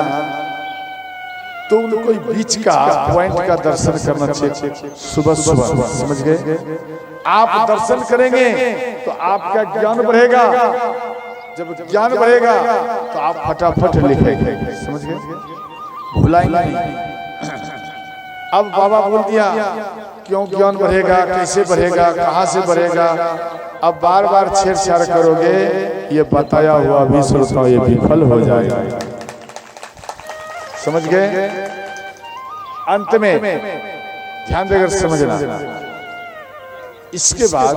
तो उनको बीच का पॉइंट का दर्शन करना चाहिए सुबह सुबह। समझ गए? आप दर्शन करेंगे तो आपका ज्ञान बढ़ेगा, जब ज्ञान बढ़ेगा तो आप फटाफट लिखेंगे। समझ गए? भुलाएंगे नहीं। अब बाबा बोल दिया, क्यों ज्ञान बढ़ेगा, कैसे बढ़ेगा, कहां से बढ़ेगा? अब बार बार छेड़छाड़ करोगे, ये बताया हुआ भी श्रोताओं ये विफल हो जाएगा। समझ गए? अंत में ध्यान देकर समझना। इसके बाद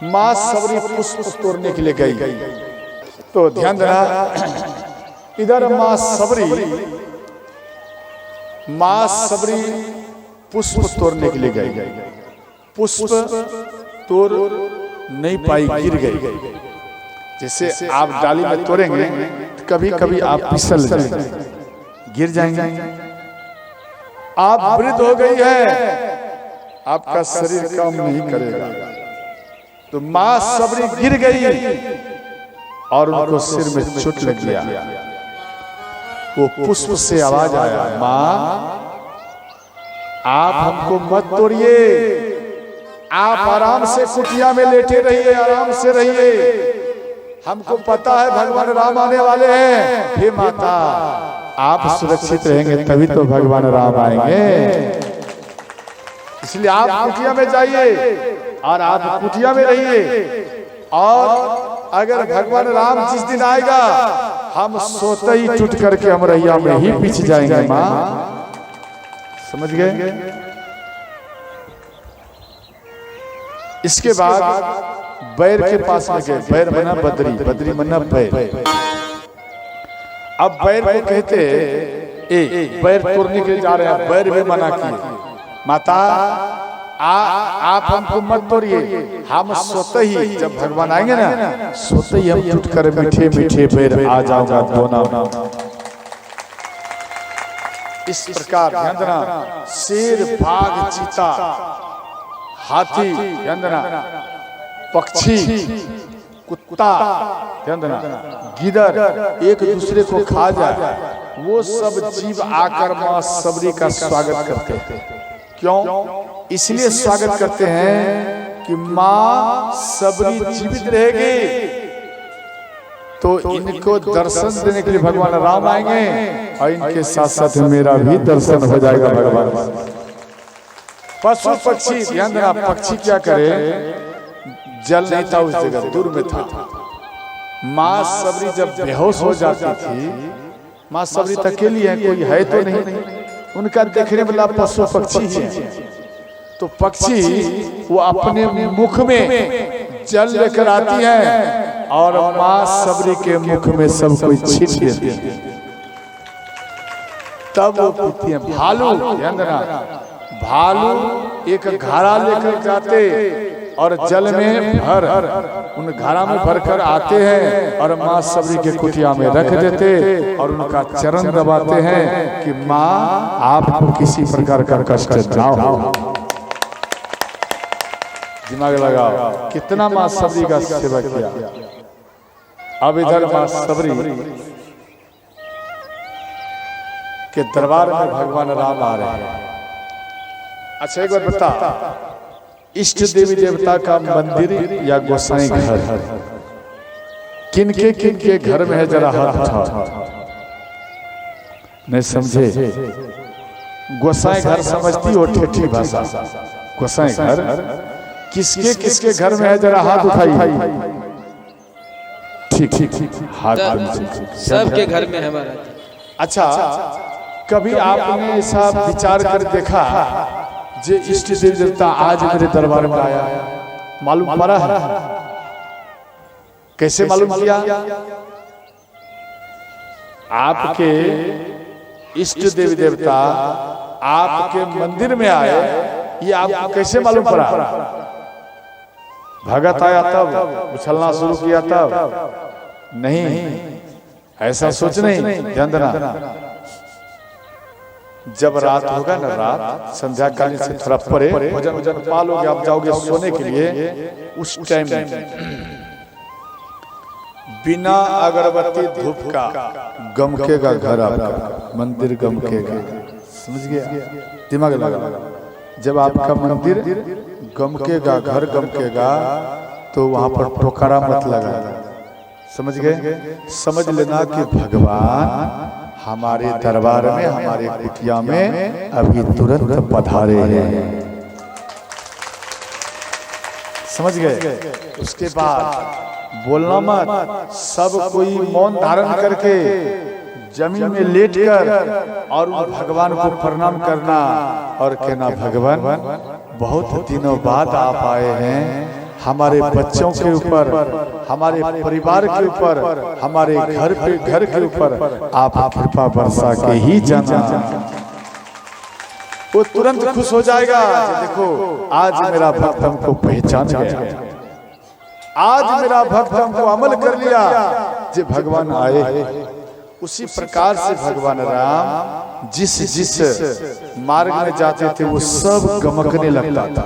मां सबरी पुष्प तोड़ने के लिए गई, तो ध्यान देना, इधर मां सबरी पुष्प तोड़ने के लिए गई। पुष्प तोड़ नहीं पाई, गिर गई। जैसे आप डाली में तोड़ेंगे तो कभी कभी आप फिसल जाएंगे, गिर जाएंगे। आप वृद्ध हो गई है, आपका शरीर काम नहीं करेगा। तो मां सबरी गिर गई और उनको सिर में चोट लग गया। वो पुष्प से आवाज आया, मां आप हमको मत तोड़िए, आप आराम से कुटिया में लेटे रहिए, आराम से रहिए। हमको पता है भगवान राम आने वाले हैं। हे माता, आप सुरक्षित रहेंगे तभी तो भगवान राम आएंगे। इसलिए आप कुटिया में जाइए और आप कुटिया में रहिए। और अगर भगवान राम जिस दिन आएगा, हम सोते ही टूट करके हम रैया में ही पीछे जाएंगे। माँ समझ गए? इसके बाद बैर के पास में गए। बैर मना बद्री, बद्री मना बैर। अब बैर को कहते बैर तोड़ने के लिए जा रहे हैं, बैर भी मना किए, माता आप हमको मत तोड़िए, हम सोते ही जब भगवान आएंगे ना, सोते ही हम टूट कर मीठे मीठे बैर आ जाऊंगा दोना। इस प्रकार ध्यान देना, शेर, बाघ, चीता, हाथी, ध्यान देना, पक्षी, कुत्ता, ध्यान देना, गिदर एक दूसरे को खा जाए, वो सब जीव आकर मां सबरी का स्वागत करते हैं। क्यों? इसलिए स्वागत करते हैं कि मां सबरी जीवित रहेगी तो इनको दर्शन देने के लिए भगवान राम आएंगे और इनके साथ साथ मेरा भी दर्शन हो जाएगा भगवान। पशु पक्षी, ध्यान देना, पक्षी क्या करे, जल नहीं था उस जगह, दूर में था। मां सबरी जब बेहोश हो जाती थी, मां सबरी अकेली है, कोई है तो नहीं, उनका देखने वाला पशु पक्षी है। तो पक्षी वो अपने मुख में जल लेकर आती है और मां सबरी के मुख में सब कोई छीट देती है, तब वो पीती है। भालू, ध्यान देना, भालू एक घड़ा लेकर जाते और जल में भर उन घड़ा में भरकर आते हैं और मां सबरी के कुटिया में रख देते और उनका चरण दबाते हैं कि मां आपको किसी प्रकार का कष्ट ना हो। दिमाग लगाओ, कितना मां सबरी का सेवा किया। अब इधर मां सबरी कि दरबार में भगवान राम आ रहे हैं। अच्छा एक बार बता, इष्ट देवी देवता का मंदिर या गोसाई घर किनके घर में है? जरा हाथ उठा। नहीं समझे? गोसाई घर समझती हो ठेठी भाषा? गोसाई घर किसके घर में है? जरा हाथ उठाइए। ठीक हाथ सबके घर में है महाराज। अच्छा, कभी आपने ऐसा विचार कर देखा जे इष्ट देवी देवता आज मेरे दरबार में आया? मालूम पड़ा है? कैसे मालूम किया? आपके इष्ट देवी देवता आपके मंदिर में आए, ये आपको कैसे मालूम पड़ा? भगत आया तब उछलना शुरू किया तब? नहीं, ऐसा सोच नहीं। ध्यान देना, जब रात होगा ना, रात संध्या कालीन से थोड़ा परे भोजन पालोगे, आप जाओगे सोने के लिए, उस टाइम बिना अगरबत्ती धूप का गमकेगा घर आपका, मंदिर गमकेगा। समझ गया? दिमाग लगा। जब आपका मंदिर गमकेगा, घर गमकेगा, तो वहां पर टोकरा मत लगा। समझ गए? समझ लेना कि भगवान हमारे दरबार में, हमारे कुटिया में अभी तुरंत पधारे हैं। समझ गए? उसके बाद बोलना मत, सब कोई मौन धारण करके जमीन में लेटकर और भगवान को प्रणाम करना और कहना, भगवान बहुत दिनों बाद आप आए हैं, हमारे बच्चों के ऊपर, हमारे परिवार के ऊपर, हमारे घर के ऊपर आप कृपा बरसा के ही जाना। वो तुरंत खुश हो जाएगा। देखो, आज मेरा भक्त हमको पहचान गया, आज मेरा भक्त हमको अमल कर लिया, जो भगवान आए। उसी प्रकार से भगवान राम जिस मार्ग में जाते थे वो सब गमकने लगता था।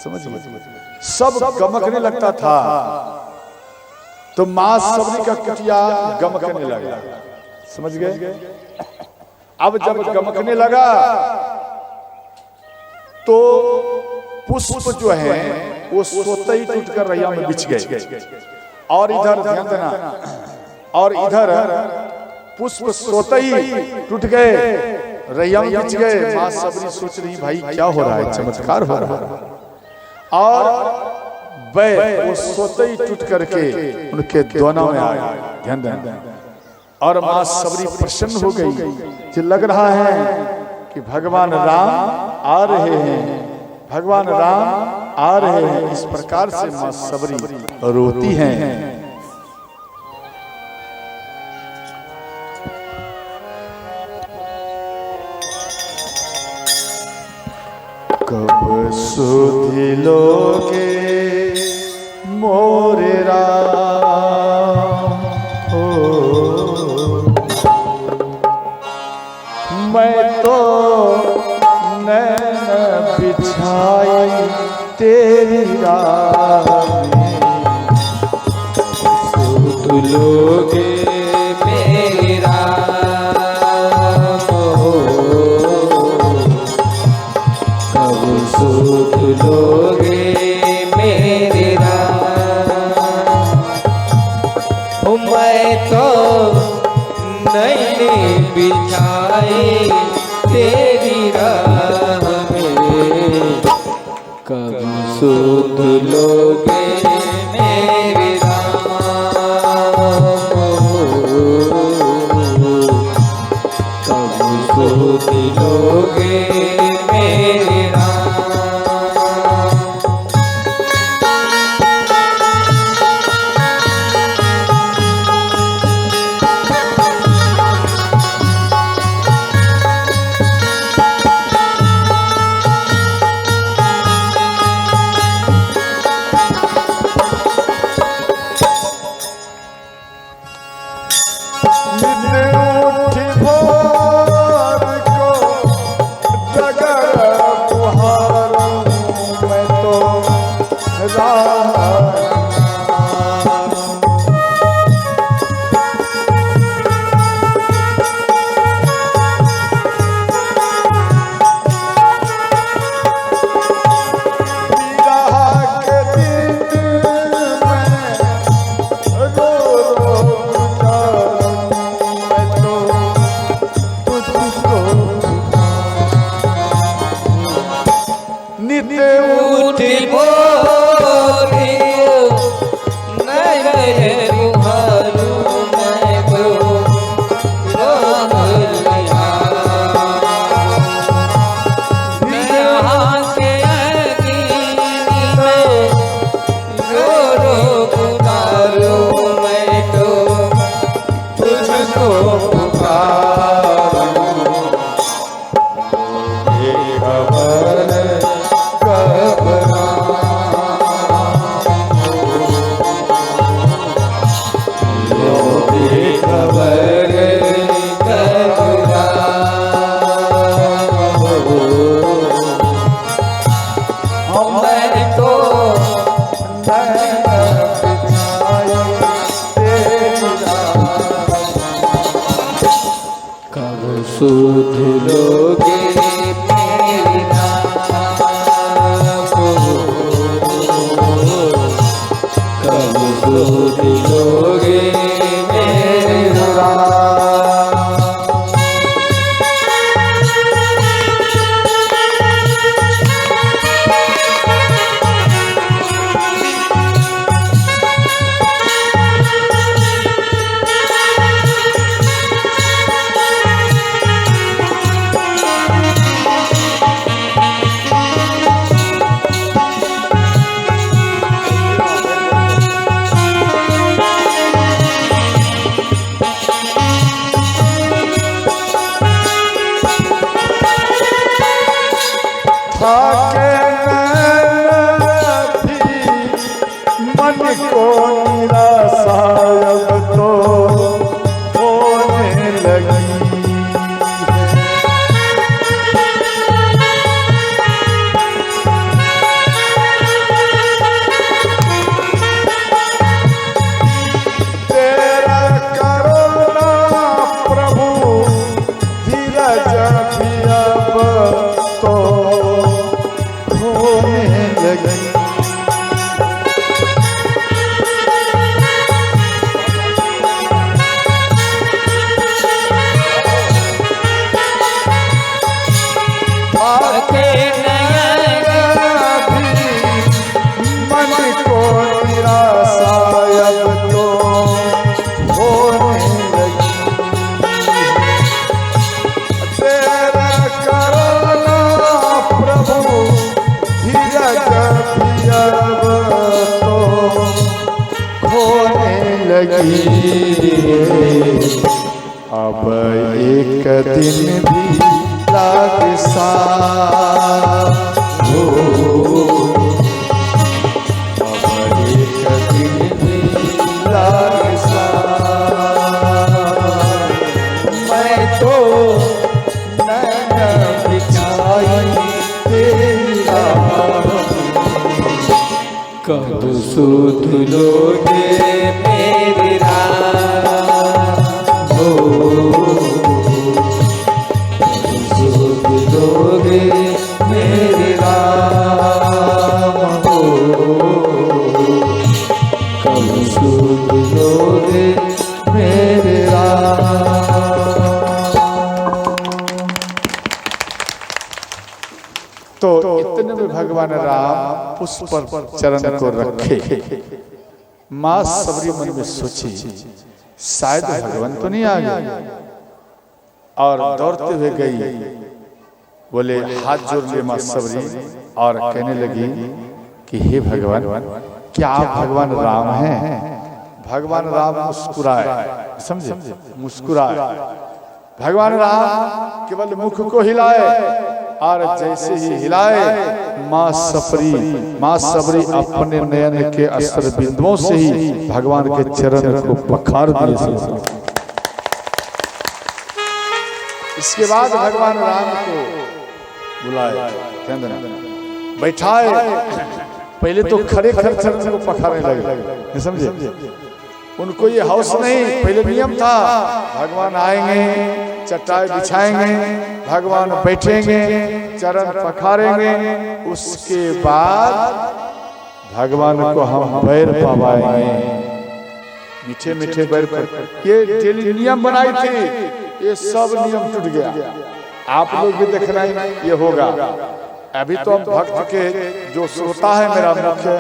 समझ लीजिए, सब गमकने लगता था। तो मां सबरी का कुटिया गमकने लगा। समझ गए? अब जब गमकने लगा तो पुष्प जो है वो सोते ही टूटकर रैया में बिछ गए। और इधर ध्यान देना, और इधर पुष्प सोते ही टूट गए, रैया में बिछ गए। मां सबरी सोच रही, भाई क्या हो रहा है? चमत्कार हो रहा है। और वह वो सोते ही टूट करके उनके दोनों में आया। ध्यान देना। और मां सबरी प्रसन्न हो गई कि लग रहा है कि भगवान राम आ रहे हैं, भगवान राम आ रहे हैं। इस प्रकार से मां सबरी रोती हैं। कब सुधि लोगे मोरे राम हो, मैं तो नैन बिछाई तेरी राह में। सुध लोगे मेरा सुध लोगे मेरे राम, मैं तो नैने बिछाए तेरी राह में। कब सुध लोगे मेरे राम, कब सुध लोगे मेरे राम। सुध लोगे मेरी नाम को, कब सुध लोगे मेरी नाम। मन को निराशा अब तो होने लगी। तेरा करुणा प्रभु धीरज भी अब तो होने लगी। मन को निराशा अब तो होने लगी। तेरा करुणा प्रभु धीरज भी अब तो होने लगी। अब एक दिन भी लाग सा हो, अब एक दिन भी लाग सा। मैं तो नैन बिछाई तेरी राह, कब सुध लोगे मेरी राम हो, सुध लोगे मेरी राम हो, कब सुध लोगे मेरे राम। तो इतने में भगवान राम पुष्प पर चरण को रखे। माँ सबरी मन में सोची शायद भगवान तो नहीं आ गए, और दौड़ते हुए गई, बोले हाथ जोड़ लिए माँ सबरी और कहने लगी कि हे भगवान, क्या आप भगवान राम हैं? भगवान राम मुस्कुराए, समझे, मुस्कुराए। भगवान राम केवल मुख को हिलाए, और जैसे ही हिलाए माँ सबरी अपने नयन के अस्त्र बिंदुओं से ही भगवान के चरण को पखार दिए। इसके बाद भगवान राम को बुलाए, बैठाए। पहले तो खड़े खड़े चरण को पखारने लगे, समझे। उनको ये हौस नहीं, पहले नियम था भगवान आएंगे, चटाई बिछाएंगे, भगवान बैठेंगे, चरण पखारेंगे, उसके बाद भगवान को हम पैर पवाएंगे, मीठे मीठे पैर पर। ये डेली नियम बनाई थी, ये सब नियम टूट गया। आप लोग भी देखना ये होगा। अभी तो हम भक्त के जो श्रोता है मेरा मुख्य,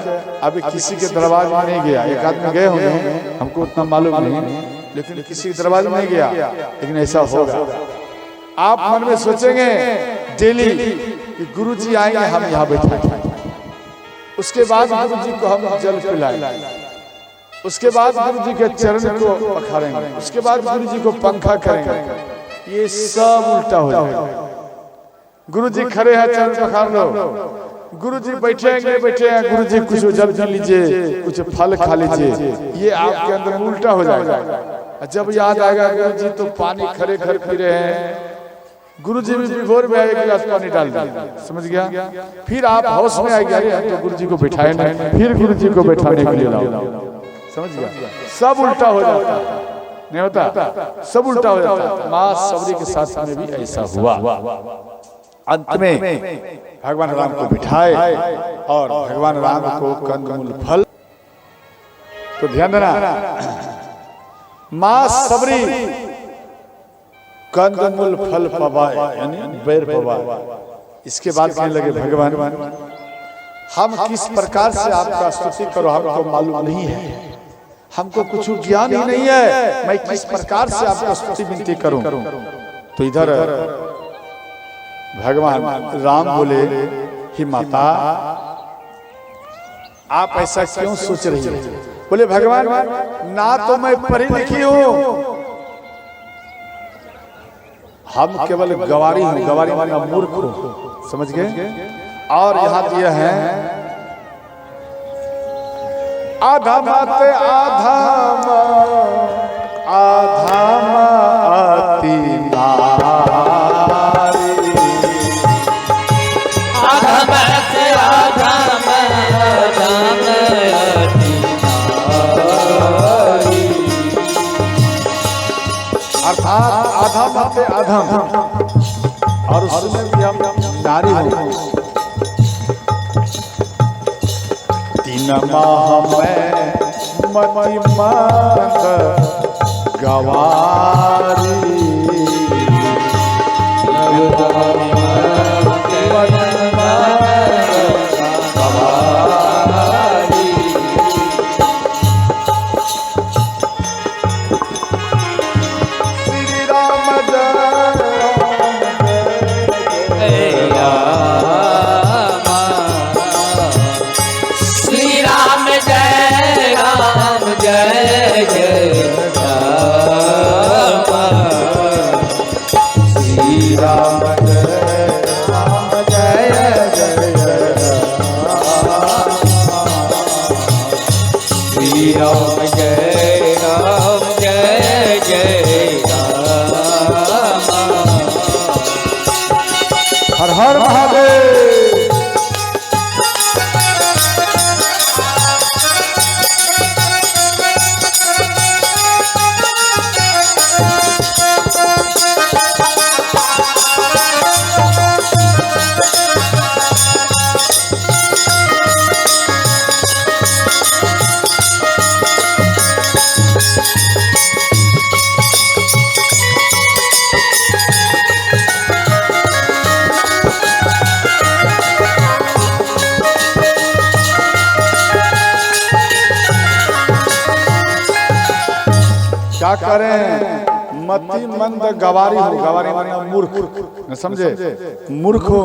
अभी किसी के दरबार में नहीं गया। एक आदमी गए होंगे, हमको उतना मालूम नहीं, लेकिन किसी के दरबार में नहीं गया। लेकिन ऐसा होगा। आप मन में सोचेंगे डेली कि गुरुजी आएंगे, हम यहाँ बैठे, उसके बाद गुरुजी को हम जल पिलाएंगे, उसके बाद गुरुजी के चरण को पखारेंगे, उसके बाद गुरुजी को पंखा करेंगे। ये सब उल्टा हो जाएगा। गुरुजी खड़े हैं, चरण पखार लो। गुरुजी बैठेंगे, गुरुजी कुछ जल पी लीजिए, कुछ फल खा लीजिए। ये आपके अंदर उल्टा हो जाएगा। जब याद आएगा गुरुजी तो पानी खड़े खड़े पी रहे हैं, गुरुजी भी विभोर में एक गिलास पानी डाल दिया, समझ गया। फिर आप होश में आएगा, अरे तो गुरुजी को बैठाए नहीं, फिर गुरुजी को बैठाने के लिए लाओ, समझ गया। सब उल्टा हो जाता है। नहीं होता, सब उल्टा हो जाता। माँ सबरी के साथ में भी ऐसा हुआ। अंत में भगवान राम को बिठाए और भगवान राम को कंदमूल फल, तो ध्यान देना, माँ सबरी कंदमूल फल पवाए यानी बैर पवाए। इसके बाद कहने लगे भगवान हम किस प्रकार से आपका स्तुति करो हमको मालूम नहीं है, हमको कुछ ज्ञान ही नहीं है, मैं किस प्रकार से आपका स्तुति विनती करूं। तो इधर भगवान राम बोले ही माता आप ऐसा क्यों सोच रही है? बोले भगवान ना तो मैं पढ़ी लिखी हूं, हम केवल गवारी हूं, गवारी माना मूर्ख हूं, समझ गए। और यहाँ दिया है आधम आते आधम आधम आती अर्थात आधम आते आधम, और उसमें भी हम नारी हो। तीन माह में मति मंद गवारी, हर हर महादेव। क्या करें, मति मंद गवारी हो, गवारी माना मूर्ख, न समझे, मूर्ख हो।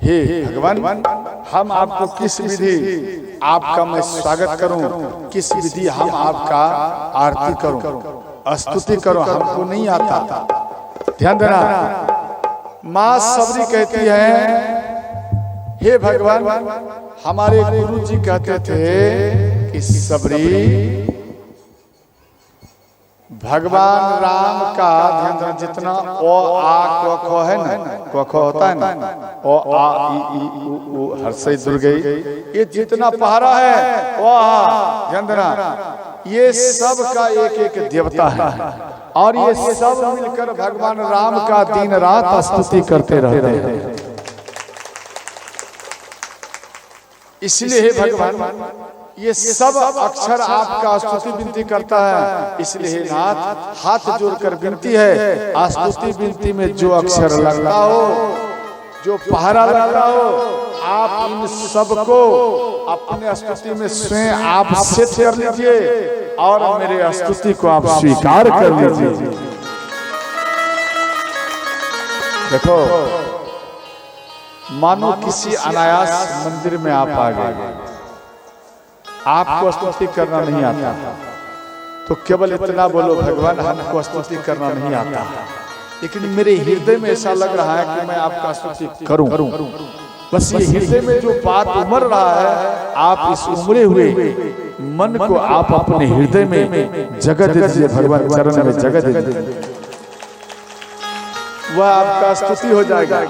हे भगवान हम आपको किस विधि आपका मैं स्वागत करूं, किस विधि हम आपका आरती करूं, स्तुति करूं, हमको नहीं आता। ध्यान देना, माँ सबरी कहती है हे भगवान हमारे गुरु जी कहते थे कि सबरी भगवान राम का ध्यान, जितना ओ आ क ख है ना, क ख होता है ना, ओ आ ई उ हर्षई दुर्गई, ये जितना पहरा है ओ आ, ध्यान देना, ये सब का एक एक देवता है और ये सब मिलकर भगवान राम का दिन रात स्तुति करते रहते हैं। इसलिए हे भगवान ये सब अक्षर आपका स्तुति विनती करता है, इसलिए नाथ हाथ जोड़कर विनती है, स्तुति विनती में जो अक्षर लगता हो, जो पहरा लगता हो, आप इन सबको अपने स्तुति में स्वयं आप सेट कर लीजिए और मेरे स्तुति को आप स्वीकार कर लीजिए। देखो मानो किसी अनायास मंदिर में आप आ गए, आपको स्तुति करना नहीं आता, तो केवल इतना बोलो भगवान हमको स्तुति करना नहीं आता, लेकिन मेरे हृदय में ऐसा लग रहा है कि मैं आपका स्तुति करूं। बस ये हृदय में जो बात उमड़ रहा है, आप इस उमड़े हुए मन को आप अपने हृदय में जगह दे दीजिए, भगवान चरण में जगह दे दीजिए, वह आपका स्तुति हो जाएगा।